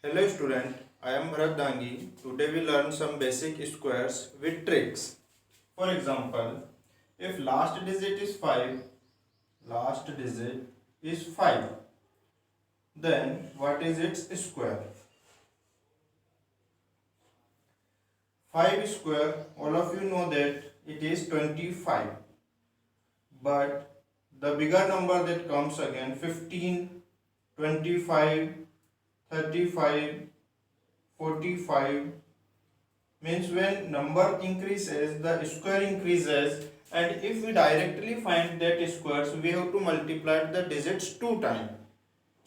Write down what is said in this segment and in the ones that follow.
Hello student, I am Bharat Dangi. Today we learn some basic squares with tricks. For example, if last digit is 5, then what is its square? 5 square, all of you know that it is 25. But the bigger number that comes again 15, 25, 35, 45 means when number increases the square increases, and if we directly find that squares we have to multiply the digits two times.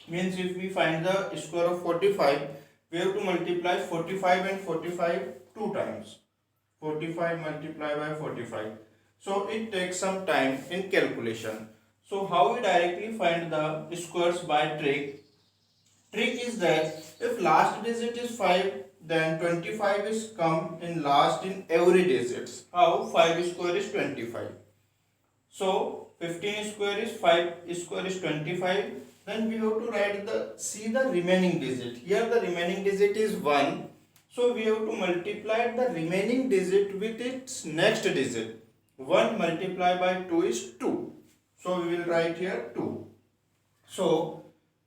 Means if we find the square of 45 we have to multiply 45 and 45 two times. 45 multiplied by 45, so it takes some time in calculation. So how we directly find the squares? By trick is that if last digit is 5, then 25 is come in last in every digits. How? 5 square is 25. So 15 square is 5 square is 25. Then we have to write the remaining digit. Here the remaining digit is 1. So we have to multiply the remaining digit with its next digit. 1 multiplied by 2 is 2. So we will write here 2. So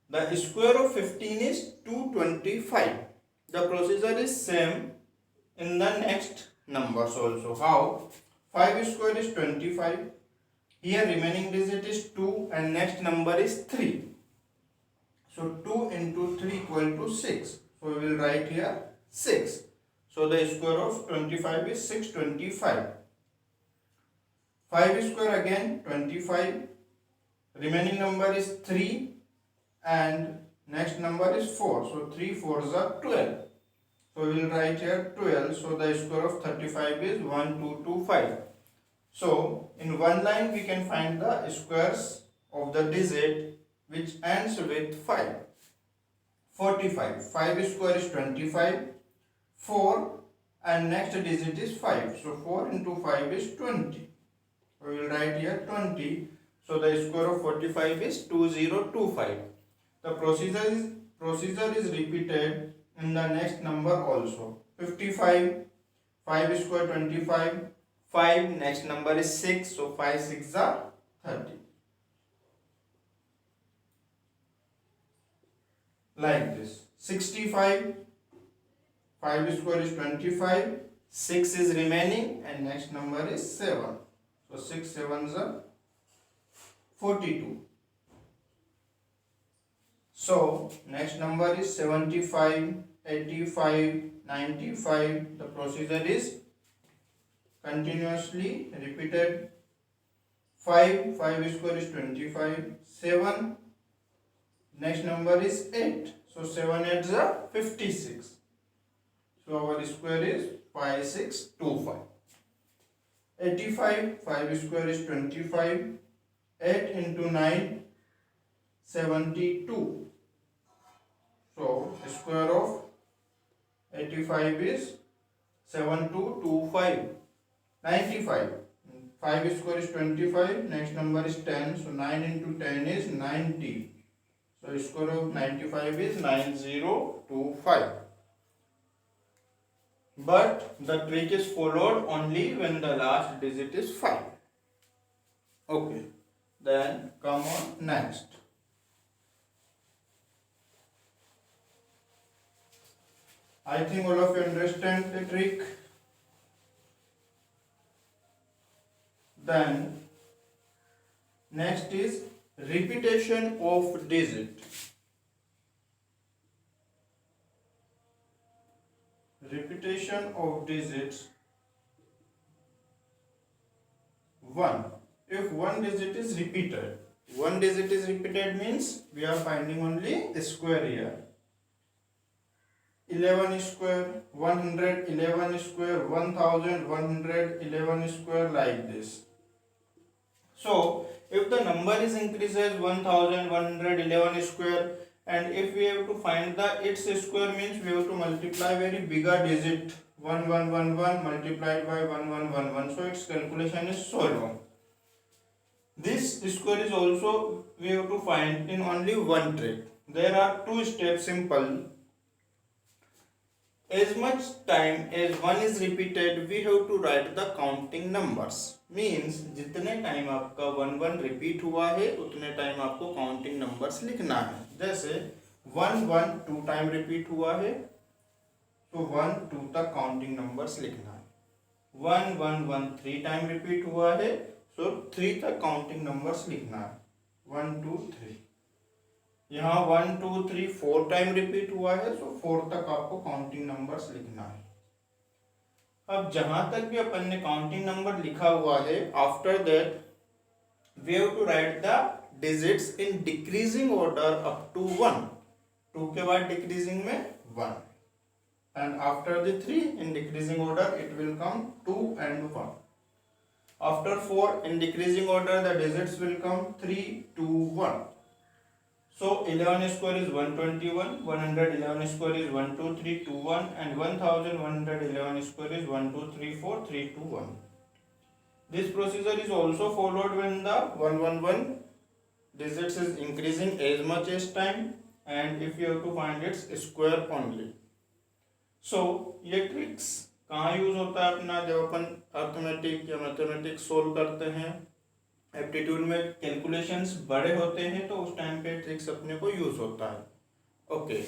the square of 15 is 225. The procedure is same in the next numbers also. How? 5 square is 25. Here remaining digit is 2 and next number is 3. So 2 into 3 equal to 6. So we will write here 6. So the square of 25 is 625. 5 square again 25. Remaining number is 3 and next number is 4. So 3 4s are 12. So we will write here 12. So the square of 35 is 1225. So in one line we can find the squares of the digit which ends with 5. 45. 5 square is 25. 4 and next digit is 5. So 4 into 5 is 20. We will write here 20. So the square of 45 is 2025. The procedure is repeated in the next number also. 55, 5 square 25, 5 next number is 6, so 5 6 are 30. Like this. 65, 5 square is 25, 6 is remaining and next number is 7. So 6 7s are 42. So next number is 75, 85, 95. The procedure is continuously repeated. 5 square is 25, 7 next number is 8. So 7 8s are 56. So our square is 5625. 85, 5 square is 25, 8 into 9 72. So square of 85 is 7225. 95. 5 square is 25. Next number is 10. So 9 into 10 is 90. So square of 95 is 9025. But the trick is followed only when the last digit is 5. Okay. Then come on next. I think all of you understand the trick. Then next is repetition of digit. Repetition of digits 1. If one digit is repeated means we are finding only a square here. 11 square, 111 square, 1111 square, like this. So if the number is increases 1111 square, and if we have to find the its square means we have to multiply very bigger digit 1111 multiplied by 1111. So its calculation is so long. This square is also we have to find in only one trick. There are two steps simple. as much time as 1 is repeated we have to write the counting numbers. Means जितने time आपका 1 repeat हुआ है उतने time आपको counting numbers लिखना है. जैसे 1 2 time repeat हुआ है तो 1 2 तक काउंटिंग नंबर्स लिखना है. 1 3 टाइम रिपीट हुआ है तो 3 तक काउंटिंग नंबर्स लिखना है. 1 2 3. यहाँ 1 2 3 4 टाइम रिपीट हुआ है तो 4 तक आपको काउंटिंग नंबर्स लिखना है. अब जहां तक भी अपन ने काउंटिंग नंबर लिखा हुआ है, after that we have to write the digits in decreasing order up to 1. 2 के बाद डिक्रीजिंग में 1 and after the 3 in decreasing order it will come 2 and 1. After 4 in decreasing order the digits will come 3 2 1. So 11 square is 121, 111 square is 12321 and 1111 square is 1234321. This procedure is also followed when the 111 digits is increasing as much as time and if you have to find its square only. So ये tricks कहाँ use होता है अपना, जब अपन arithmetic या mathematics solve करते हैं, aptitude में कैलकुलेशंस बड़े होते हैं तो उस टाइम पे ट्रिक्स अपने को यूज होता है. ओके.